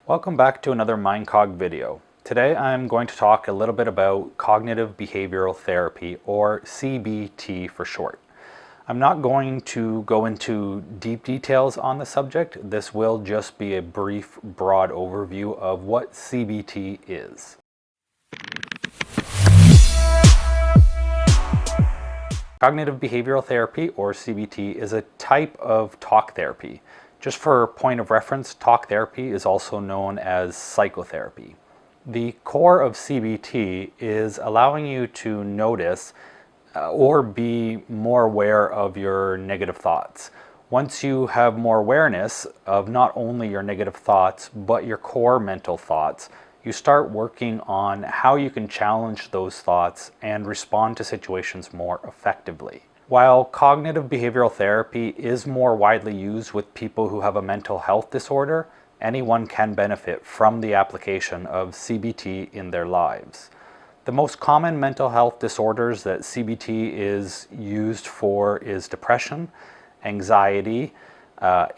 Welcome back to another MindCog video. Today I'm going to talk a little bit about cognitive behavioral therapy, or CBT for short. I'm not going to go into deep details on the subject. This will just be a brief, broad overview of what CBT is. Cognitive behavioral therapy, or CBT, is a type of talk therapy. Just for point of reference, talk therapy is also known as psychotherapy. The core of CBT is allowing you to notice or be more aware of your negative thoughts. Once you have more awareness of not only your negative thoughts, but your core mental thoughts, you start working on how you can challenge those thoughts and respond to situations more effectively. While cognitive behavioral therapy is more widely used with people who have a mental health disorder, anyone can benefit from the application of CBT in their lives. The most common mental health disorders that CBT is used for is depression, anxiety,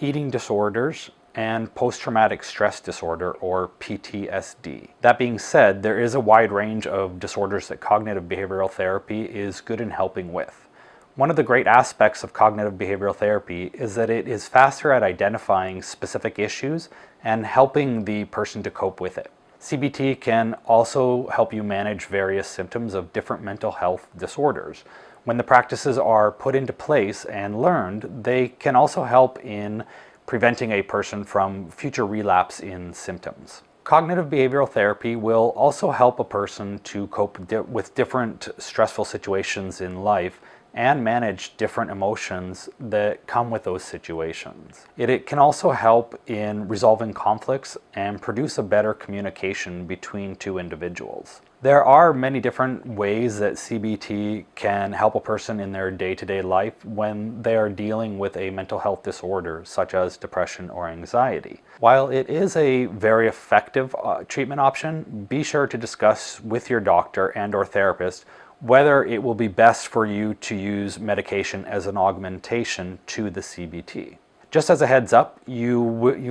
eating disorders, and post-traumatic stress disorder, or PTSD. That being said, there is a wide range of disorders that cognitive behavioral therapy is good in helping with. One of the great aspects of cognitive behavioral therapy is that it is faster at identifying specific issues and helping the person to cope with it. CBT can also help you manage various symptoms of different mental health disorders. When the practices are put into place and learned, they can also help in preventing a person from future relapse in symptoms. Cognitive behavioral therapy will also help a person to cope with different stressful situations in life and manage different emotions that come with those situations. It can also help in resolving conflicts and produce a better communication between two individuals. There are many different ways that CBT can help a person in their day-to-day life when they are dealing with a mental health disorder such as depression or anxiety. While it is a very effective treatment option, be sure to discuss with your doctor and/or therapist whether it will be best for you to use medication as an augmentation to the CBT. Just as a heads up, you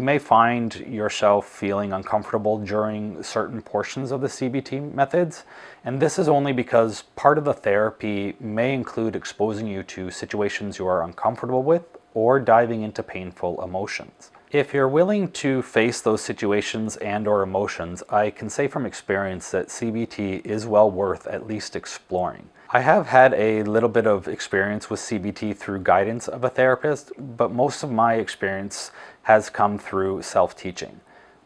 may find yourself feeling uncomfortable during certain portions of the CBT methods, and this is only because part of the therapy may include exposing you to situations you are uncomfortable with or diving into painful emotions. If you're willing to face those situations and/or emotions, I can say from experience that CBT is well worth at least exploring. I have had a little bit of experience with CBT through guidance of a therapist, but most of my experience has come through self-teaching.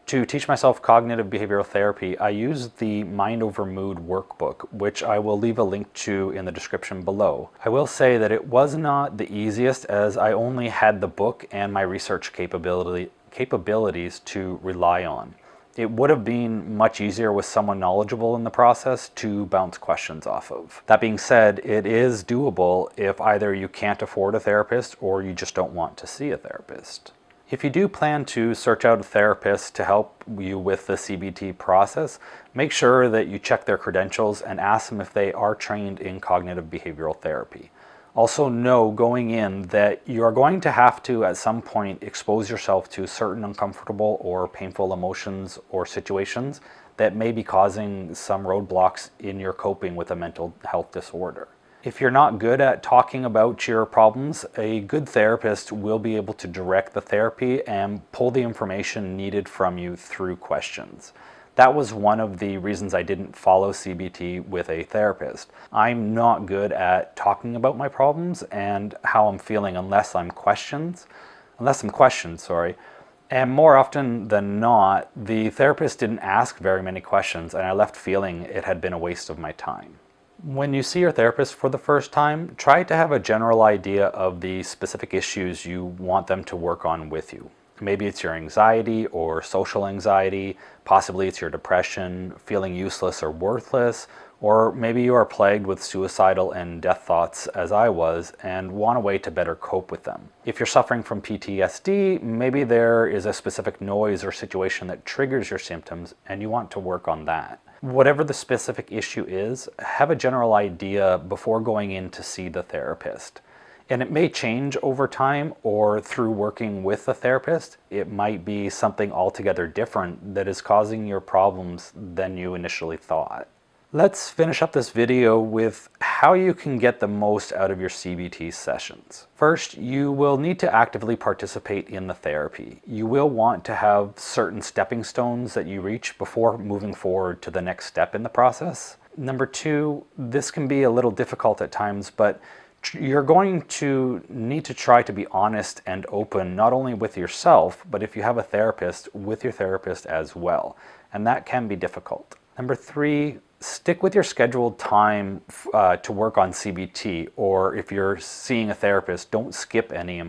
To teach myself cognitive behavioral therapy, I used the Mind Over Mood workbook, which I will leave a link to in the description below. I will say that it was not the easiest, as I only had the book and my research capabilities to rely on. It would have been much easier with someone knowledgeable in the process to bounce questions off of. That being said, it is doable if either you can't afford a therapist or you just don't want to see a therapist. If you do plan to search out a therapist to help you with the CBT process, make sure that you check their credentials and ask them if they are trained in cognitive behavioral therapy. Also know going in that you are going to have to at some point expose yourself to certain uncomfortable or painful emotions or situations that may be causing some roadblocks in your coping with a mental health disorder. If you're not good at talking about your problems, a good therapist will be able to direct the therapy and pull the information needed from you through questions. That was one of the reasons I didn't follow CBT with a therapist. I'm not good at talking about my problems and how I'm feeling unless I'm questioned, And more often than not, the therapist didn't ask very many questions, and I left feeling it had been a waste of my time. When you see your therapist for the first time, try to have a general idea of the specific issues you want them to work on with you. Maybe it's your anxiety or social anxiety, possibly it's your depression, feeling useless or worthless, or maybe you are plagued with suicidal and death thoughts, as I was, and want a way to better cope with them. If you're suffering from PTSD, maybe there is a specific noise or situation that triggers your symptoms and you want to work on that. Whatever the specific issue is, have a general idea before going in to see the therapist. And it may change over time or through working with a therapist. It might be something altogether different that is causing your problems than you initially thought. Let's finish up this video with how you can get the most out of your CBT sessions. First, you will need to actively participate in the therapy. You will want to have certain stepping stones that you reach before moving forward to the next step in the process. Number two, this can be a little difficult at times, but you're going to need to try to be honest and open, not only with yourself, but if you have a therapist, with your therapist as well. And that can be difficult. Number three, stick with your scheduled time to work on CBT, or if you're seeing a therapist, don't skip any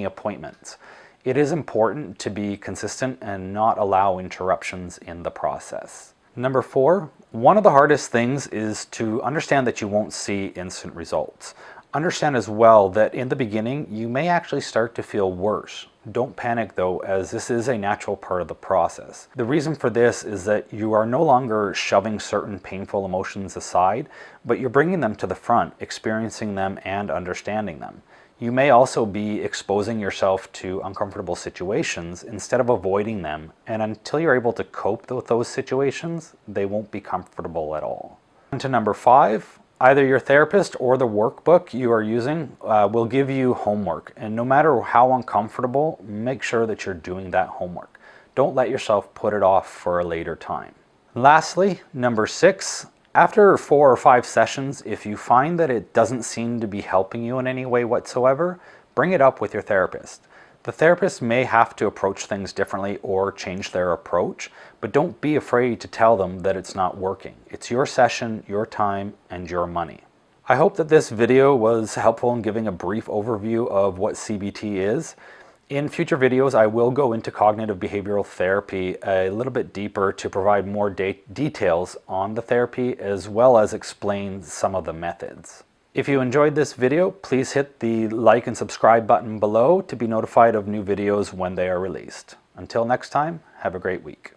appointments. It is important to be consistent and not allow interruptions in the process. Number four, one of the hardest things is to understand that you won't see instant results. Understand as well that in the beginning, you may actually start to feel worse. Don't panic though, as this is a natural part of the process. The reason for this is that you are no longer shoving certain painful emotions aside, but you're bringing them to the front, experiencing them and understanding them. You may also be exposing yourself to uncomfortable situations instead of avoiding them, and until you're able to cope with those situations, they won't be comfortable at all. On to number five. Either your therapist or the workbook you are using will give you homework, and no matter how uncomfortable, make sure that you're doing that homework. Don't let yourself put it off for a later time. Lastly, number six, after 4 or 5 sessions, if you find that it doesn't seem to be helping you in any way whatsoever, bring it up with your therapist. The therapist may have to approach things differently or change their approach, but don't be afraid to tell them that it's not working. It's your session, your time, and your money. I hope that this video was helpful in giving a brief overview of what CBT is. In future videos, I will go into cognitive behavioral therapy a little bit deeper to provide more details on the therapy, as well as explain some of the methods. If you enjoyed this video, please hit the like and subscribe button below to be notified of new videos when they are released. Until next time, have a great week.